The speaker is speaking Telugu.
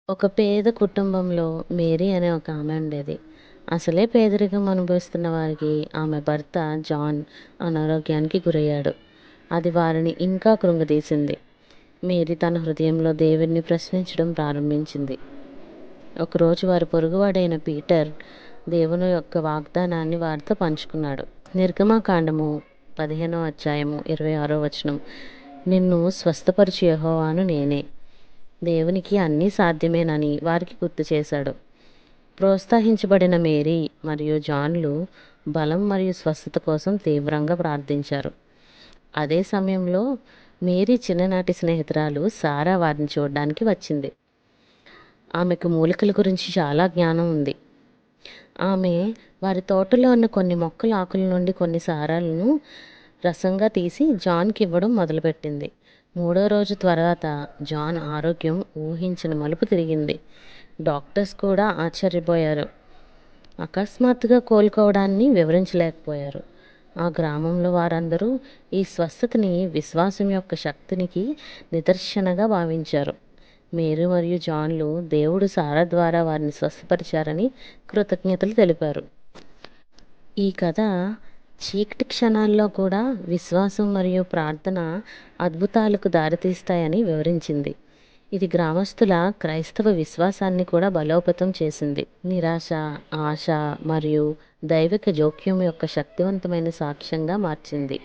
ఒక పేద కుటుంబంలో మేరీ అనే ఒక ఆమె ఉండేది. అసలే పేదరికం అనుభవిస్తున్న వారికి ఆమె భర్త జాన్ అనారోగ్యానికి గురయ్యాడు. అది వారిని ఇంకా కృంగదీసింది. మేరీ తన హృదయంలో దేవుణ్ణి ప్రశ్నించడం ప్రారంభించింది. ఒకరోజు వారి పొరుగువాడైన పీటర్ దేవుని యొక్క వాగ్దానాన్ని వారితో పంచుకున్నాడు. నిర్గమకాండము 15వ అధ్యాయము 26వ వచనం, నిన్ను స్వస్థపరిచు యెహోవాను నేనే. దేవునికి అన్నీ సాధ్యమేనని వారికి గుర్తు చేశాడు. ప్రోత్సహించబడిన మేరీ మరియు జాన్లు బలం మరియు స్వస్థత కోసం తీవ్రంగా ప్రార్థించారు. అదే సమయంలో మేరీ చిన్ననాటి స్నేహితురాలు సారా వారిని చూడడానికి వచ్చింది. ఆమెకు మూలికల గురించి చాలా జ్ఞానం ఉంది. ఆమె వారి తోటలో ఉన్న కొన్ని మొక్కల ఆకుల నుండి కొన్ని సారాలను రసంగా తీసి జాన్కి ఇవ్వడం మొదలుపెట్టింది. 3వ రోజు తర్వాత జాన్ ఆరోగ్యం ఊహించని మలుపు తిరిగింది. డాక్టర్స్ కూడా ఆశ్చర్యపోయారు. అకస్మాత్తుగా కోలుకోవడాన్ని వివరించలేకపోయారు. ఆ గ్రామంలో వారందరూ ఈ స్వస్థతని విశ్వాసం యొక్క శక్తినికి నిదర్శనగా భావించారు. మేరీ మరియు జాన్లు దేవుడు సారా ద్వారా వారిని స్వస్థపరిచారని కృతజ్ఞతలు తెలిపారు. ఈ కథ చీకటి క్షణాల్లో కూడా విశ్వాసం మరియు ప్రార్థన అద్భుతాలకు దారితీస్తాయని వివరించింది. ఇది గ్రామస్తుల క్రైస్తవ విశ్వాసాన్ని కూడా బలోపేతం చేసింది. నిరాశ, ఆశ మరియు దైవిక జోక్యం యొక్క శక్తివంతమైన సాక్ష్యంగా మార్చింది.